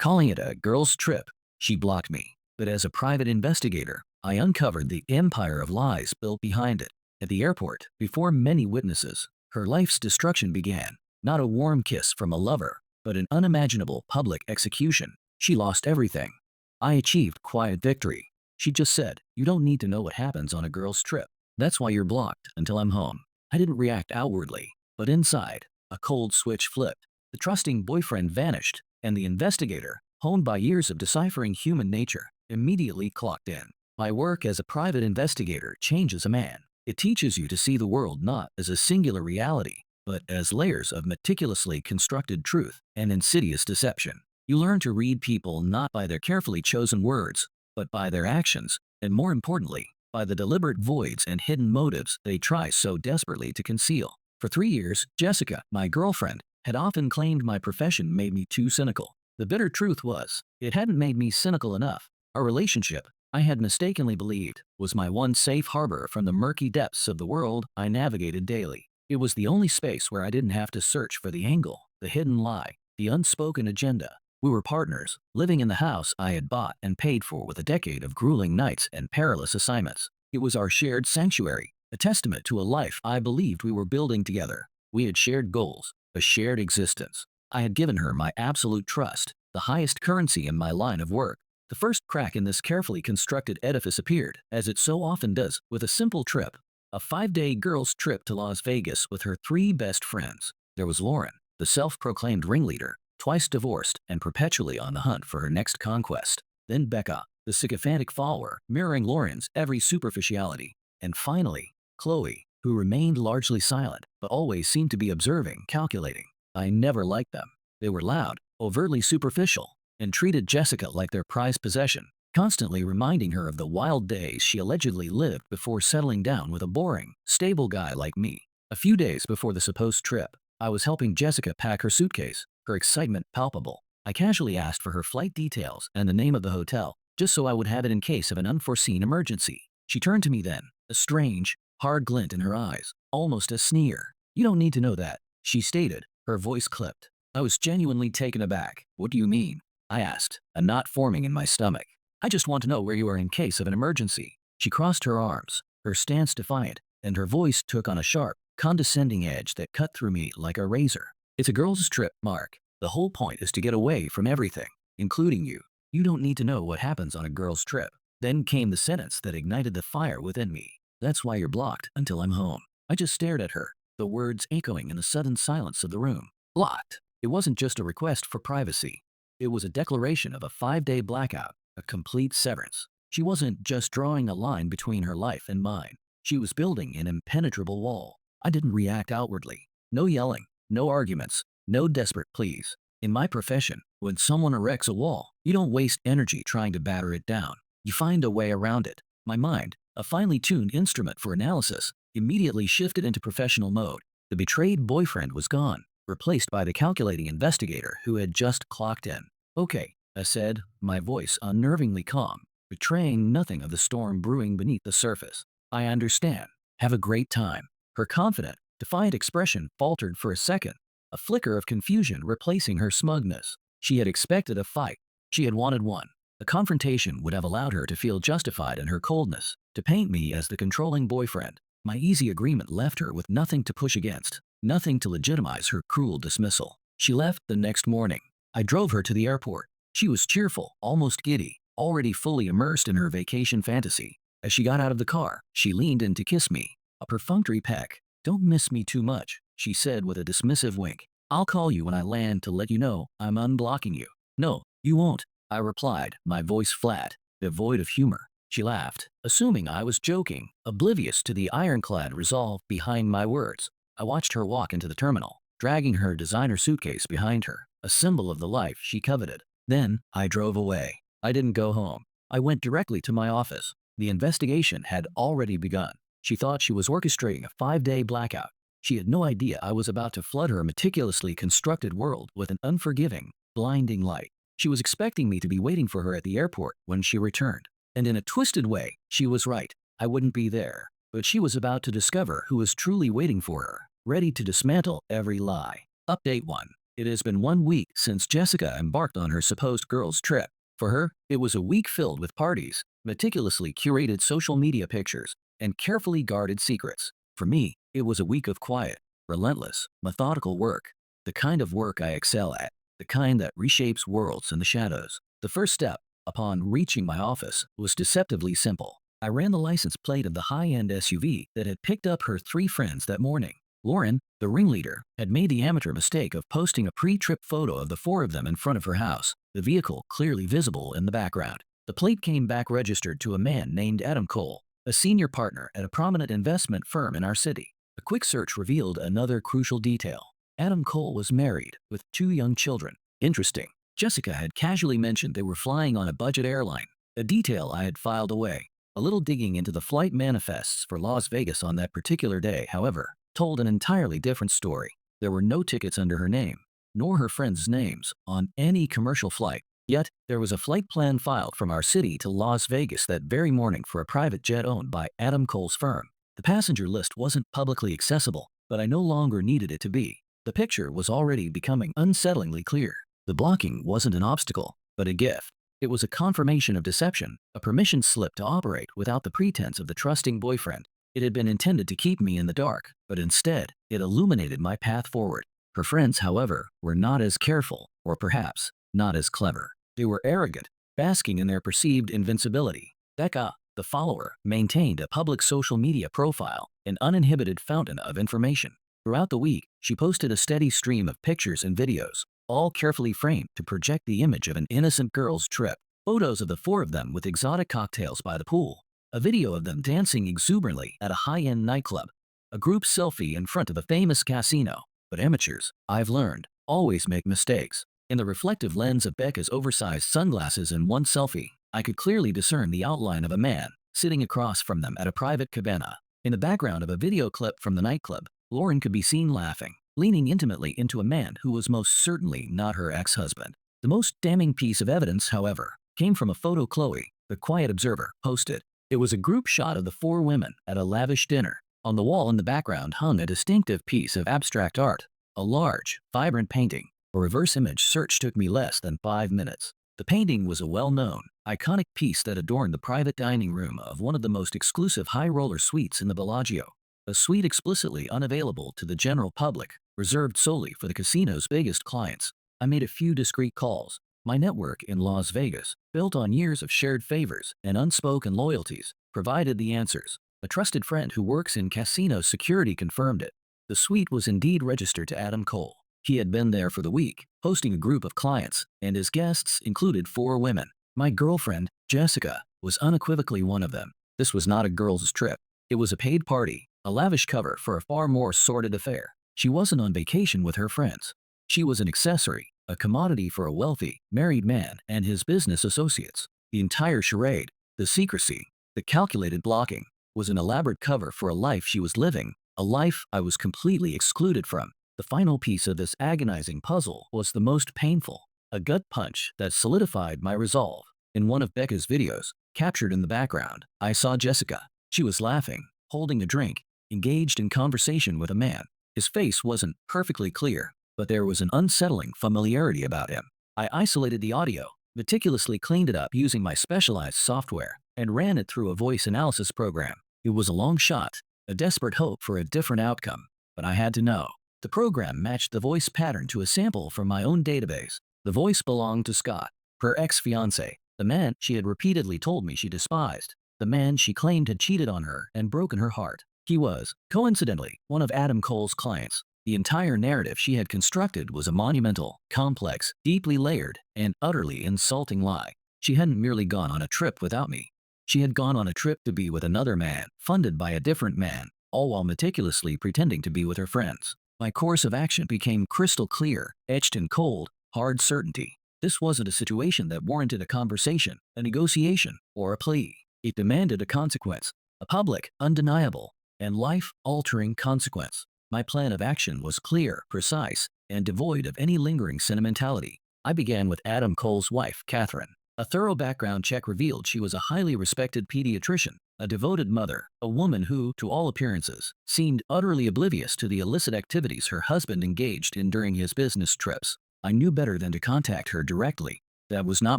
calling it a girls' trip. She blocked me, but as a private investigator, I uncovered the empire of lies built behind it. At the airport, before many witnesses, her life's destruction began. Not a warm kiss from a lover, but an unimaginable public execution. She lost everything. I achieved quiet victory. She just said, "You don't need to know what happens on a girl's trip. That's why you're blocked until I'm home." I didn't react outwardly, but inside, a cold switch flipped. The trusting boyfriend vanished, and the investigator, honed by years of deciphering human nature, immediately clocked in. My work as a private investigator changes a man. It teaches you to see the world not as a singular reality, but as layers of meticulously constructed truth and insidious deception. You learn to read people not by their carefully chosen words, but by their actions, and more importantly, by the deliberate voids and hidden motives they try so desperately to conceal. For 3 years, Jessica, my girlfriend, had often claimed my profession made me too cynical. The bitter truth was, it hadn't made me cynical enough. Our relationship, I had mistakenly believed, was my one safe harbor from the murky depths of the world I navigated daily. It was the only space where I didn't have to search for the angle, the hidden lie, the unspoken agenda. We were partners, living in the house I had bought and paid for with a decade of grueling nights and perilous assignments. It was our shared sanctuary, a testament to a life I believed we were building together. We had shared goals, a shared existence. I had given her my absolute trust, the highest currency in my line of work. The first crack in this carefully constructed edifice appeared, as it so often does, with a simple trip. A 5-day girls' trip to Las Vegas with her 3 best friends. There was Lauren, the self-proclaimed ringleader, twice divorced and perpetually on the hunt for her next conquest. Then Becca, the sycophantic follower, mirroring Lauren's every superficiality. And finally, Chloe, who remained largely silent, but always seemed to be observing, calculating. I never liked them. They were loud, overtly superficial, and treated Jessica like their prized possession, constantly reminding her of the wild days she allegedly lived before settling down with a boring, stable guy like me. A few days before the supposed trip, I was helping Jessica pack her suitcase, her excitement palpable. I casually asked for her flight details and the name of the hotel, just so I would have it in case of an unforeseen emergency. She turned to me then, a strange, hard glint in her eyes, almost a sneer. "You don't need to know that," she stated, her voice clipped. I was genuinely taken aback. "What do you mean?" I asked, a knot forming in my stomach. "I just want to know where you are in case of an emergency." She crossed her arms, her stance defiant, and her voice took on a sharp, condescending edge that cut through me like a razor. "It's a girl's trip, Mark. The whole point is to get away from everything, including you. You don't need to know what happens on a girl's trip." Then came the sentence that ignited the fire within me. "That's why you're blocked until I'm home." I just stared at her, the words echoing in the sudden silence of the room. Blocked. It wasn't just a request for privacy. It was a declaration of a 5-day blackout, a complete severance. She wasn't just drawing a line between her life and mine. She was building an impenetrable wall. I didn't react outwardly. No yelling, no arguments, no desperate pleas. In my profession, when someone erects a wall, you don't waste energy trying to batter it down. You find a way around it. My mind, a finely tuned instrument for analysis, immediately shifted into professional mode. The betrayed boyfriend was gone, replaced by the calculating investigator who had just clocked in. "Okay," I said, my voice unnervingly calm, betraying nothing of the storm brewing beneath the surface. "I understand. Have a great time." Her confident, defiant expression faltered for a second, a flicker of confusion replacing her smugness. She had expected a fight. She had wanted one. A confrontation would have allowed her to feel justified in her coldness, to paint me as the controlling boyfriend. My easy agreement left her with nothing to push against, nothing to legitimize her cruel dismissal. She left the next morning. I drove her to the airport. She was cheerful, almost giddy, already fully immersed in her vacation fantasy. As she got out of the car, she leaned in to kiss me. A perfunctory peck. "Don't miss me too much," she said with a dismissive wink. "I'll call you when I land to let you know I'm unblocking you." "No, you won't," I replied, my voice flat, devoid of humor. She laughed, assuming I was joking, oblivious to the ironclad resolve behind my words. I watched her walk into the terminal, dragging her designer suitcase behind her, a symbol of the life she coveted. Then, I drove away. I didn't go home. I went directly to my office. The investigation had already begun. She thought she was orchestrating a 5-day blackout. She had no idea I was about to flood her meticulously constructed world with an unforgiving, blinding light. She was expecting me to be waiting for her at the airport when she returned. And in a twisted way, she was right. I wouldn't be there. But she was about to discover who was truly waiting for her, ready to dismantle every lie. Update 1. It has been 1 week since Jessica embarked on her supposed girls' trip. For her, it was a week filled with parties, meticulously curated social media pictures, and carefully guarded secrets. For me, it was a week of quiet, relentless, methodical work. The kind of work I excel at, the kind that reshapes worlds in the shadows. The first step, upon reaching my office, was deceptively simple. I ran the license plate of the high-end SUV that had picked up her 3 friends that morning. Lauren, the ringleader, had made the amateur mistake of posting a pre-trip photo of the 4 of them in front of her house, the vehicle clearly visible in the background. The plate came back registered to a man named Adam Cole, a senior partner at a prominent investment firm in our city. A quick search revealed another crucial detail. Adam Cole was married, with 2 young children. Interesting. Jessica had casually mentioned they were flying on a budget airline, a detail I had filed away. A little digging into the flight manifests for Las Vegas on that particular day, however, told an entirely different story. There were no tickets under her name, nor her friends' names, on any commercial flight. Yet, there was a flight plan filed from our city to Las Vegas that very morning for a private jet owned by Adam Cole's firm. The passenger list wasn't publicly accessible, but I no longer needed it to be. The picture was already becoming unsettlingly clear. The blocking wasn't an obstacle, but a gift. It was a confirmation of deception, a permission slip to operate without the pretense of the trusting boyfriend. It had been intended to keep me in the dark, but instead, it illuminated my path forward. Her friends, however, were not as careful, or perhaps, not as clever. They were arrogant, basking in their perceived invincibility. Becca, the follower, maintained a public social media profile, an uninhibited fountain of information. Throughout the week, she posted a steady stream of pictures and videos, all carefully framed to project the image of an innocent girls' trip. Photos of the 4 of them with exotic cocktails by the pool, a video of them dancing exuberantly at a high-end nightclub, a group selfie in front of a famous casino. But amateurs, I've learned, always make mistakes. In the reflective lens of Becca's oversized sunglasses in one selfie, I could clearly discern the outline of a man sitting across from them at a private cabana. In the background of a video clip from the nightclub, Lauren could be seen laughing, leaning intimately into a man who was most certainly not her ex-husband. The most damning piece of evidence, however, came from a photo Chloe, the quiet observer, posted. It was a group shot of the 4 women at a lavish dinner. On the wall in the background hung a distinctive piece of abstract art, a large, vibrant painting. A reverse image search took me less than 5 minutes. The painting was a well-known, iconic piece that adorned the private dining room of one of the most exclusive high-roller suites in the Bellagio, a suite explicitly unavailable to the general public, reserved solely for the casino's biggest clients. I made a few discreet calls. My network in Las Vegas, built on years of shared favors and unspoken loyalties, provided the answers. A trusted friend who works in casino security confirmed it. The suite was indeed registered to Adam Cole. He had been there for the week, hosting a group of clients, and his guests included 4 women. My girlfriend, Jessica, was unequivocally one of them. This was not a girls' trip. It was a paid party, a lavish cover for a far more sordid affair. She wasn't on vacation with her friends. She was an accessory, a commodity for a wealthy, married man and his business associates. The entire charade, the secrecy, the calculated blocking, was an elaborate cover for a life she was living, a life I was completely excluded from. The final piece of this agonizing puzzle was the most painful, a gut punch that solidified my resolve. In one of Becca's videos, captured in the background, I saw Jessica. She was laughing, holding a drink, engaged in conversation with a man. His face wasn't perfectly clear, but there was an unsettling familiarity about him. I isolated the audio, meticulously cleaned it up using my specialized software, and ran it through a voice analysis program. It was a long shot, a desperate hope for a different outcome, but I had to know. The program matched the voice pattern to a sample from my own database. The voice belonged to Scott, her ex-fiancé, the man she had repeatedly told me she despised, the man she claimed had cheated on her and broken her heart. He was, coincidentally, one of Adam Cole's clients. The entire narrative she had constructed was a monumental, complex, deeply layered, and utterly insulting lie. She hadn't merely gone on a trip without me. She had gone on a trip to be with another man, funded by a different man, all while meticulously pretending to be with her friends. My course of action became crystal clear, etched in cold, hard certainty. This wasn't a situation that warranted a conversation, a negotiation, or a plea. It demanded a consequence, a public, undeniable, and life-altering consequence. My plan of action was clear, precise, and devoid of any lingering sentimentality. I began with Adam Cole's wife, Catherine. A thorough background check revealed she was a highly respected pediatrician, a devoted mother, a woman who, to all appearances, seemed utterly oblivious to the illicit activities her husband engaged in during his business trips. I knew better than to contact her directly. That was not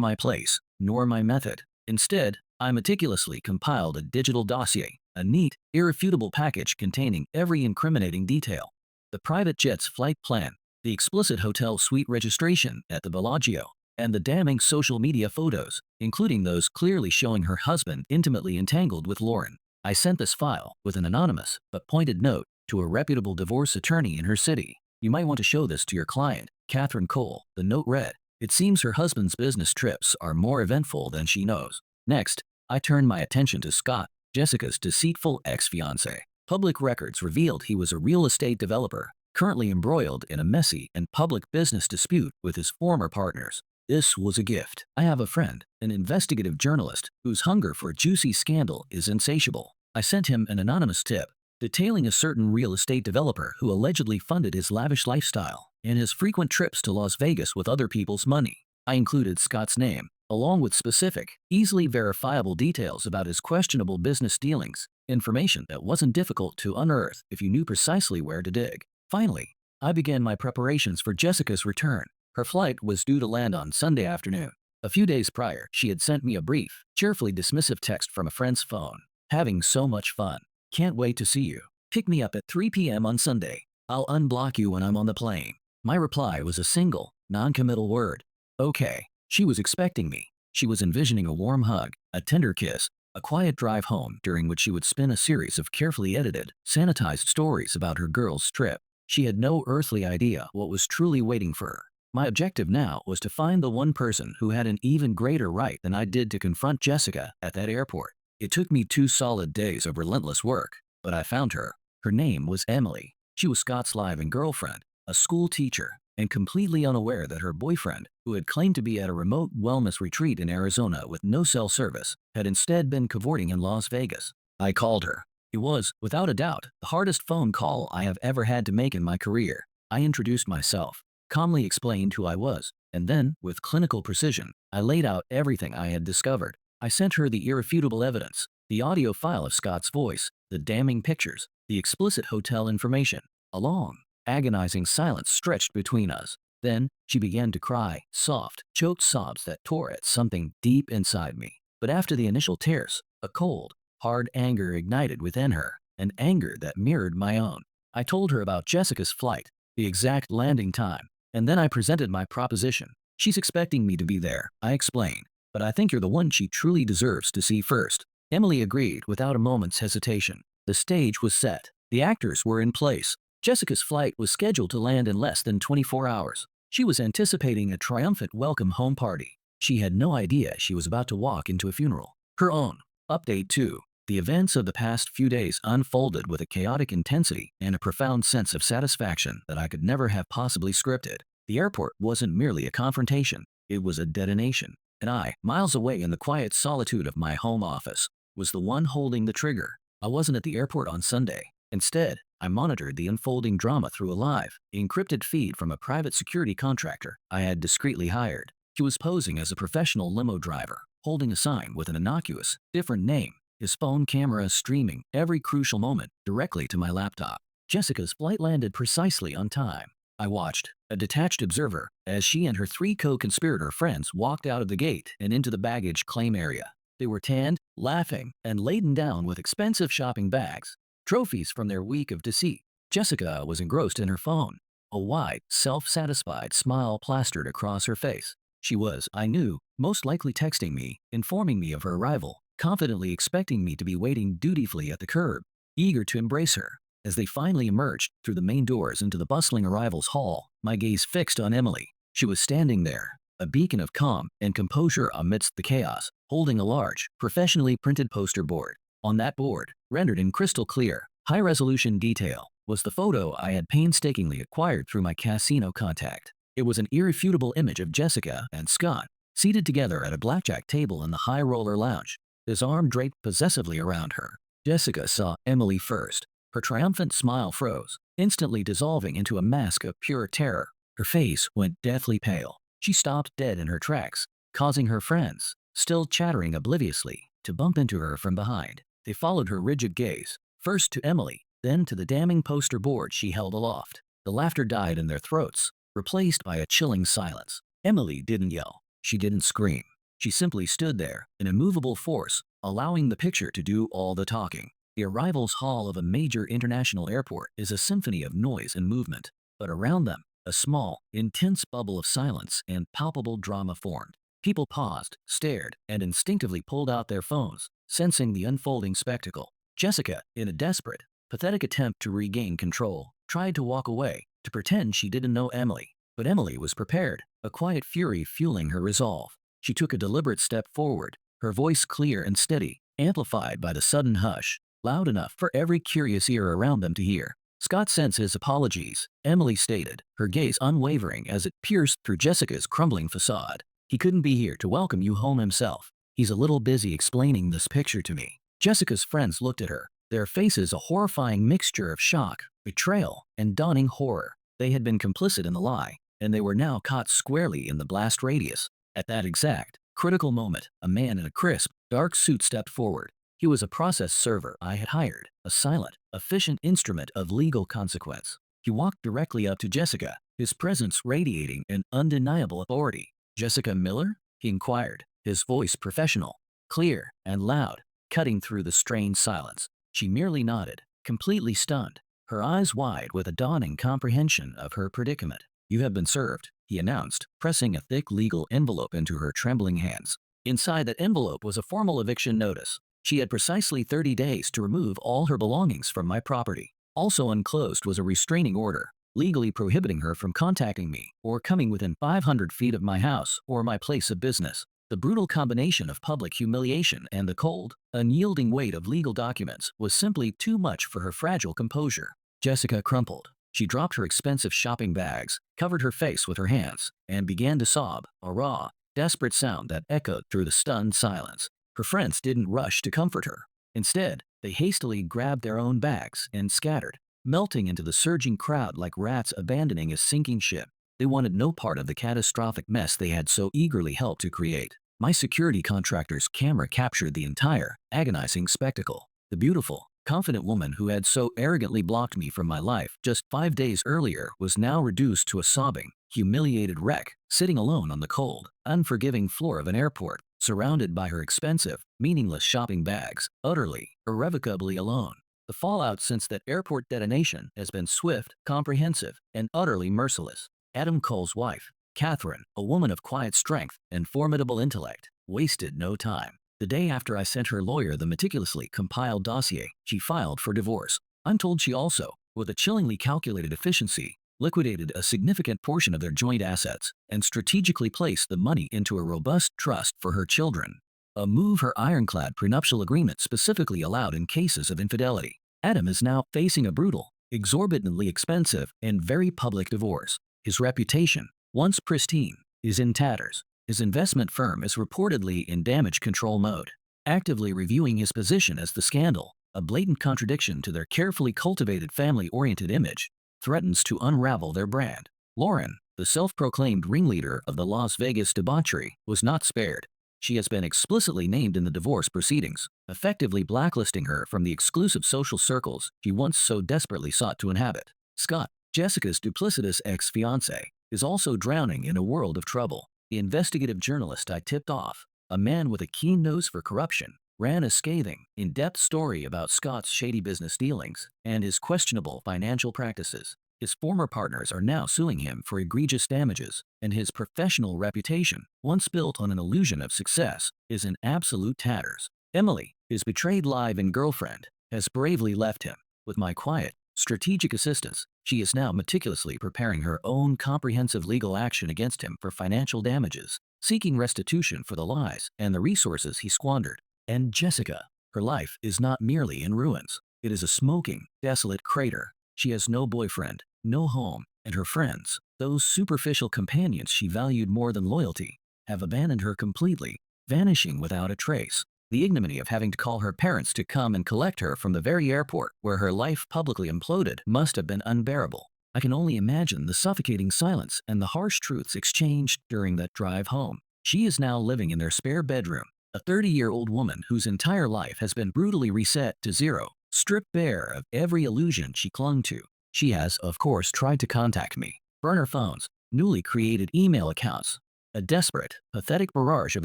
my place, nor my method. Instead, I meticulously compiled a digital dossier, a neat, irrefutable package containing every incriminating detail. The private jet's flight plan, the explicit hotel suite registration at the Bellagio, and the damning social media photos, including those clearly showing her husband intimately entangled with Lauren. I sent this file, with an anonymous but pointed note, to a reputable divorce attorney in her city. You might want to show this to your client, Catherine Cole. The note read, "It seems her husband's business trips are more eventful than she knows." Next, I turned my attention to Scott, Jessica's deceitful ex-fiancé. Public records revealed he was a real estate developer, currently embroiled in a messy and public business dispute with his former partners. This was a gift. I have a friend, an investigative journalist, whose hunger for a juicy scandal is insatiable. I sent him an anonymous tip, detailing a certain real estate developer who allegedly funded his lavish lifestyle and his frequent trips to Las Vegas with other people's money. I included Scott's name, along with specific, easily verifiable details about his questionable business dealings, information that wasn't difficult to unearth if you knew precisely where to dig. Finally, I began my preparations for Jessica's return. Her flight was due to land on Sunday afternoon. A few days prior, she had sent me a brief, cheerfully dismissive text from a friend's phone. "Having so much fun. Can't wait to see you. Pick me up at 3 p.m. on Sunday. I'll unblock you when I'm on the plane." My reply was a single, non-committal word. Okay. She was expecting me. She was envisioning a warm hug, a tender kiss, a quiet drive home during which she would spin a series of carefully edited, sanitized stories about her girl's trip. She had no earthly idea what was truly waiting for her. My objective now was to find the one person who had an even greater right than I did to confront Jessica at that airport. It took me 2 solid days of relentless work, but I found her. Her name was Emily. She was Scott's live-in girlfriend, a school teacher, and completely unaware that her boyfriend, who had claimed to be at a remote wellness retreat in Arizona with no cell service, had instead been cavorting in Las Vegas. I called her. It was, without a doubt, the hardest phone call I have ever had to make in my career. I introduced myself, calmly explained who I was, and then, with clinical precision, I laid out everything I had discovered. I sent her the irrefutable evidence, the audio file of Scott's voice, the damning pictures, the explicit hotel information. A long, agonizing silence stretched between us. Then, she began to cry, soft, choked sobs that tore at something deep inside me. But after the initial tears, a cold, hard anger ignited within her, an anger that mirrored my own. I told her about Jessica's flight, the exact landing time, and then I presented my proposition. "She's expecting me to be there," I explained, "but I think you're the one she truly deserves to see first." Emily agreed without a moment's hesitation. The stage was set. The actors were in place. Jessica's flight was scheduled to land in less than 24 hours. She was anticipating a triumphant welcome home party. She had no idea she was about to walk into a funeral. Her own. Update 2. The events of the past few days unfolded with a chaotic intensity and a profound sense of satisfaction that I could never have possibly scripted. The airport wasn't merely a confrontation, it was a detonation. And I, miles away in the quiet solitude of my home office, was the one holding the trigger. I wasn't at the airport on Sunday. Instead, I monitored the unfolding drama through a live, encrypted feed from a private security contractor I had discreetly hired. He was posing as a professional limo driver, holding a sign with an innocuous, different name, his phone camera streaming every crucial moment directly to my laptop. Jessica's flight landed precisely on time. I watched, a detached observer, as she and her 3 co-conspirator friends walked out of the gate and into the baggage claim area. They were tanned, laughing, and laden down with expensive shopping bags, trophies from their week of deceit. Jessica was engrossed in her phone, a wide, self-satisfied smile plastered across her face. She was, I knew, most likely texting me, informing me of her arrival, confidently expecting me to be waiting dutifully at the curb, eager to embrace her. As they finally emerged through the main doors into the bustling arrivals hall, my gaze fixed on Emily. She was standing there, a beacon of calm and composure amidst the chaos, holding a large, professionally printed poster board. On that board, rendered in crystal clear, high-resolution detail, was the photo I had painstakingly acquired through my casino contact. It was an irrefutable image of Jessica and Scott, seated together at a blackjack table in the high roller lounge, his arm draped possessively around her. Jessica saw Emily first. Her triumphant smile froze, instantly dissolving into a mask of pure terror. Her face went deathly pale. She stopped dead in her tracks, causing her friends, still chattering obliviously, to bump into her from behind. They followed her rigid gaze, first to Emily, then to the damning poster board she held aloft. The laughter died in their throats, replaced by a chilling silence. Emily didn't yell. She didn't scream. She simply stood there, an immovable force, allowing the picture to do all the talking. The arrivals hall of a major international airport is a symphony of noise and movement, but around them, a small, intense bubble of silence and palpable drama formed. People paused, stared, and instinctively pulled out their phones, sensing the unfolding spectacle. Jessica, in a desperate, pathetic attempt to regain control, tried to walk away, to pretend she didn't know Emily. But Emily was prepared, a quiet fury fueling her resolve. She took a deliberate step forward, her voice clear and steady, amplified by the sudden hush, loud enough for every curious ear around them to hear. "Scott sends his apologies," Emily stated, her gaze unwavering as it pierced through Jessica's crumbling facade. "He couldn't be here to welcome you home himself. He's a little busy explaining this picture to me." Jessica's friends looked at her, their faces a horrifying mixture of shock, betrayal, and dawning horror. They had been complicit in the lie, and they were now caught squarely in the blast radius. At that exact, critical moment, a man in a crisp, dark suit stepped forward. He was a process server I had hired, a silent, efficient instrument of legal consequence. He walked directly up to Jessica, his presence radiating an undeniable authority. "Jessica Miller?" he inquired, his voice professional, clear, and loud, cutting through the strained silence. She merely nodded, completely stunned, her eyes wide with a dawning comprehension of her predicament. "You have been served," he announced, pressing a thick legal envelope into her trembling hands. Inside that envelope was a formal eviction notice. She had precisely 30 days to remove all her belongings from my property. Also unclosed was a restraining order, legally prohibiting her from contacting me or coming within 500 feet of my house or my place of business. The brutal combination of public humiliation and the cold, unyielding weight of legal documents was simply too much for her fragile composure. Jessica crumpled. She dropped her expensive shopping bags, covered her face with her hands, and began to sob, a raw, desperate sound that echoed through the stunned silence. Her friends didn't rush to comfort her. Instead, they hastily grabbed their own bags and scattered, melting into the surging crowd like rats abandoning a sinking ship. They wanted no part of the catastrophic mess they had so eagerly helped to create. My security contractor's camera captured the entire, agonizing spectacle. The beautiful, confident woman who had so arrogantly blocked me from my life just 5 days earlier was now reduced to a sobbing, humiliated wreck, sitting alone on the cold, unforgiving floor of an airport, surrounded by her expensive, meaningless shopping bags, utterly, irrevocably alone. The fallout since that airport detonation has been swift, comprehensive, and utterly merciless. Adam Cole's wife, Catherine, a woman of quiet strength and formidable intellect, wasted no time. The day after I sent her lawyer the meticulously compiled dossier, she filed for divorce. I'm told she also, with a chillingly calculated efficiency, liquidated a significant portion of their joint assets and strategically placed the money into a robust trust for her children, a move her ironclad prenuptial agreement specifically allowed in cases of infidelity. Adam is now facing a brutal, exorbitantly expensive, and very public divorce. His reputation, once pristine, is in tatters. His investment firm is reportedly in damage control mode, actively reviewing his position as the scandal, a blatant contradiction to their carefully cultivated family-oriented image, threatens to unravel their brand. Lauren, the self-proclaimed ringleader of the Las Vegas debauchery, was not spared. She has been explicitly named in the divorce proceedings, effectively blacklisting her from the exclusive social circles she once so desperately sought to inhabit. Scott, Jessica's duplicitous ex-fiancé, is also drowning in a world of trouble. The investigative journalist I tipped off, a man with a keen nose for corruption, ran a scathing, in-depth story about Scott's shady business dealings and his questionable financial practices. His former partners are now suing him for egregious damages, and his professional reputation, once built on an illusion of success, is in absolute tatters. Emily, his betrayed live-in girlfriend, has bravely left him. With my quiet, strategic assistance, she is now meticulously preparing her own comprehensive legal action against him for financial damages, seeking restitution for the lies and the resources he squandered. And Jessica, her life is not merely in ruins. It is a smoking, desolate crater. She has no boyfriend, no home, and her friends, those superficial companions she valued more than loyalty, have abandoned her completely, vanishing without a trace. The ignominy of having to call her parents to come and collect her from the very airport where her life publicly imploded must have been unbearable. I can only imagine the suffocating silence and the harsh truths exchanged during that drive home. She is now living in their spare bedroom, A 30-year-old woman whose entire life has been brutally reset to zero, stripped bare of every illusion she clung to. She has, of course, tried to contact me. Burner phones, newly created email accounts, a desperate, pathetic barrage of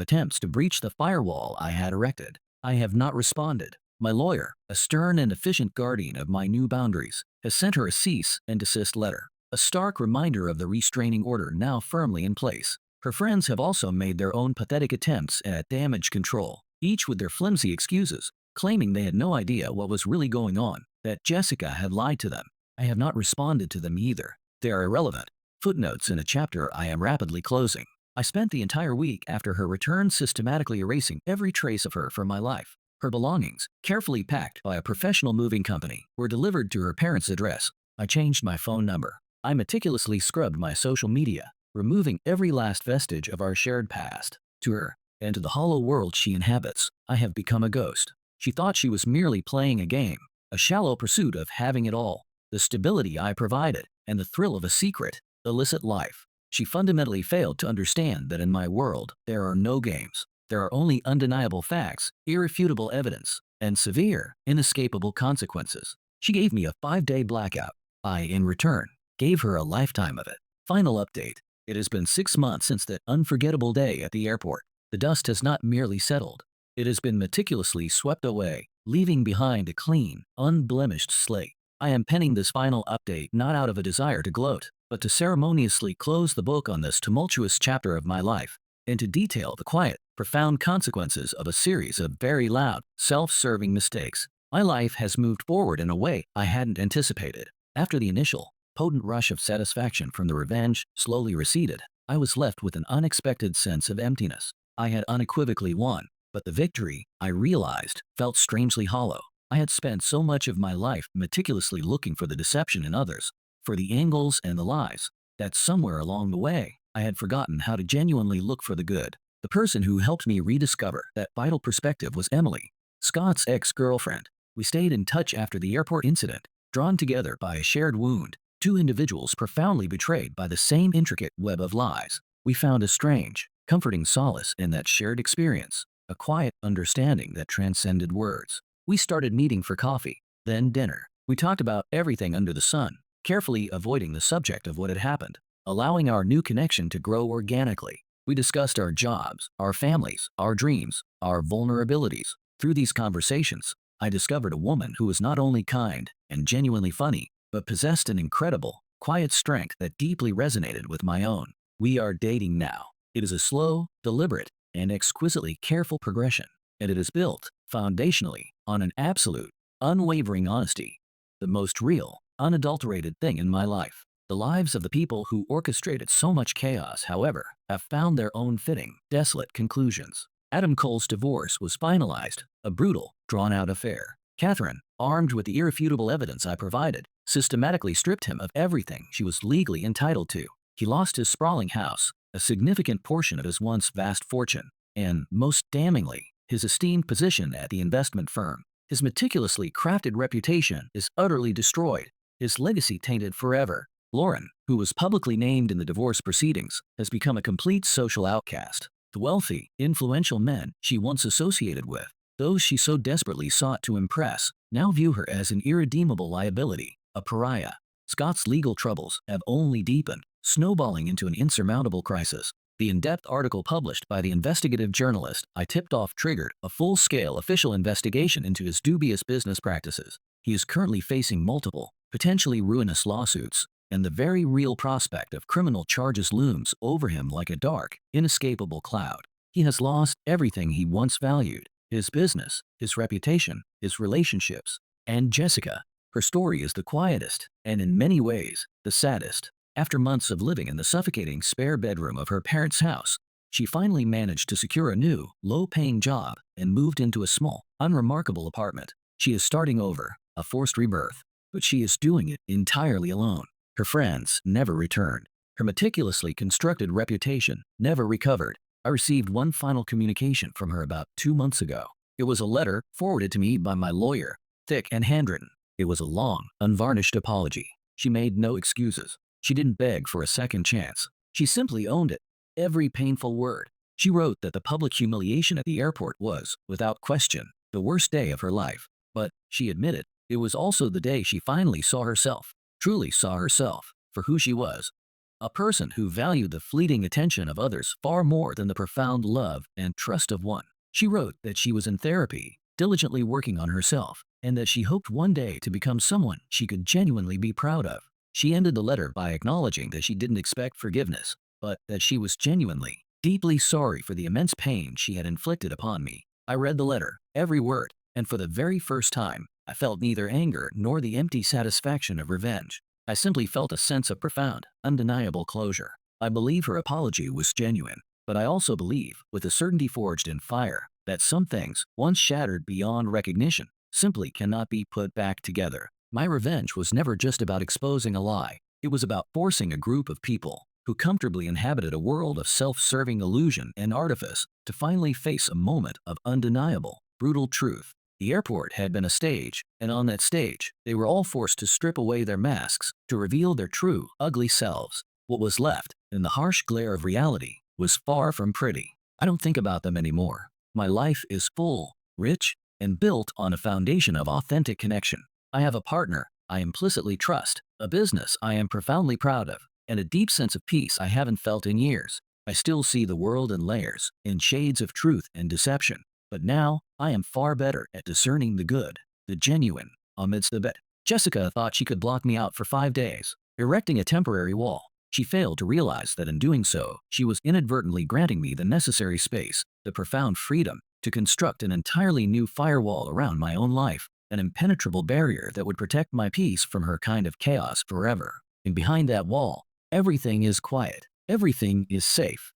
attempts to breach the firewall I had erected. I have not responded. My lawyer, a stern and efficient guardian of my new boundaries, has sent her a cease and desist letter, a stark reminder of the restraining order now firmly in place. Her friends have also made their own pathetic attempts at damage control, each with their flimsy excuses, claiming they had no idea what was really going on, that Jessica had lied to them. I have not responded to them either. They are irrelevant footnotes in a chapter I am rapidly closing. I spent the entire week after her return systematically erasing every trace of her from my life. Her belongings, carefully packed by a professional moving company, were delivered to her parents' address. I changed my phone number. I meticulously scrubbed my social media, removing every last vestige of our shared past. To her, and to the hollow world she inhabits, I have become a ghost. She thought she was merely playing a game, a shallow pursuit of having it all, the stability I provided, and the thrill of a secret, illicit life. She fundamentally failed to understand that in my world, there are no games. There are only undeniable facts, irrefutable evidence, and severe, inescapable consequences. She gave me a 5-day blackout. I, in return, gave her a lifetime of it. Final update. It has been 6 months since that unforgettable day at the airport. The dust has not merely settled. It has been meticulously swept away, leaving behind a clean, unblemished slate. I am penning this final update not out of a desire to gloat, but to ceremoniously close the book on this tumultuous chapter of my life, and to detail the quiet, profound consequences of a series of very loud, self-serving mistakes. My life has moved forward in a way I hadn't anticipated. After the initial, potent rush of satisfaction from the revenge slowly receded, I was left with an unexpected sense of emptiness. I had unequivocally won, but the victory, I realized, felt strangely hollow. I had spent so much of my life meticulously looking for the deception in others, for the angles and the lies, that somewhere along the way, I had forgotten how to genuinely look for the good. The person who helped me rediscover that vital perspective was Emily, Scott's ex-girlfriend. We stayed in touch after the airport incident, drawn together by a shared wound, two individuals profoundly betrayed by the same intricate web of lies. We found a strange, comforting solace in that shared experience, a quiet understanding that transcended words. We started meeting for coffee, then dinner. We talked about everything under the sun, carefully avoiding the subject of what had happened, allowing our new connection to grow organically. We discussed our jobs, our families, our dreams, our vulnerabilities. Through these conversations, I discovered a woman who was not only kind and genuinely funny, but possessed an incredible, quiet strength that deeply resonated with my own. We are dating now. It is a slow, deliberate, and exquisitely careful progression, and it is built, foundationally, on an absolute, unwavering honesty, the most real, unadulterated thing in my life. The lives of the people who orchestrated so much chaos, however, have found their own fitting, desolate conclusions. Adam Cole's divorce was finalized, a brutal, drawn-out affair. Catherine, armed with the irrefutable evidence I provided, systematically stripped him of everything she was legally entitled to. He lost his sprawling house, a significant portion of his once vast fortune, and, most damningly, his esteemed position at the investment firm. His meticulously crafted reputation is utterly destroyed, his legacy tainted forever. Lauren, who was publicly named in the divorce proceedings, has become a complete social outcast. The wealthy, influential men she once associated with, those she so desperately sought to impress, now view her as an irredeemable liability, a pariah. Scott's legal troubles have only deepened, snowballing into an insurmountable crisis. The in-depth article published by the investigative journalist I tipped off triggered a full-scale official investigation into his dubious business practices. He is currently facing multiple, potentially ruinous lawsuits, and the very real prospect of criminal charges looms over him like a dark, inescapable cloud. He has lost everything he once valued: his business, his reputation, his relationships, and Jessica. Her story is the quietest, and in many ways, the saddest. After months of living in the suffocating spare bedroom of her parents' house, she finally managed to secure a new, low-paying job and moved into a small, unremarkable apartment. She is starting over, a forced rebirth, but she is doing it entirely alone. Her friends never returned. Her meticulously constructed reputation never recovered. I received one final communication from her about 2 months ago. It was a letter forwarded to me by my lawyer, thick and handwritten. It was a long, unvarnished apology. She made no excuses. She didn't beg for a second chance. She simply owned it, every painful word, She wrote that the public humiliation at the airport was, without question, the worst day of her life. But, she admitted, it was also the day she finally saw herself, truly saw herself, for who she was. A person who valued the fleeting attention of others far more than the profound love and trust of one. She wrote that she was in therapy, diligently working on herself, and that she hoped one day to become someone she could genuinely be proud of. She ended the letter by acknowledging that she didn't expect forgiveness, but that she was genuinely, deeply sorry for the immense pain she had inflicted upon me. I read the letter, every word, and for the very first time, I felt neither anger nor the empty satisfaction of revenge. I simply felt a sense of profound, undeniable closure. I believe her apology was genuine, but I also believe, with a certainty forged in fire, that some things, once shattered beyond recognition, simply cannot be put back together. My revenge was never just about exposing a lie. It was about forcing a group of people who comfortably inhabited a world of self-serving illusion and artifice to finally face a moment of undeniable, brutal truth. The airport had been a stage, and on that stage, they were all forced to strip away their masks to reveal their true, ugly selves. What was left, in the harsh glare of reality, was far from pretty. I don't think about them anymore. My life is full, rich, and built on a foundation of authentic connection. I have a partner I implicitly trust, a business I am profoundly proud of, and a deep sense of peace I haven't felt in years. I still see the world in layers, in shades of truth and deception. But now, I am far better at discerning the good, the genuine, amidst the bad. Jessica thought she could block me out for 5 days, erecting a temporary wall. She failed to realize that in doing so, she was inadvertently granting me the necessary space, the profound freedom, to construct an entirely new firewall around my own life, an impenetrable barrier that would protect my peace from her kind of chaos forever. And behind that wall, everything is quiet, everything is safe,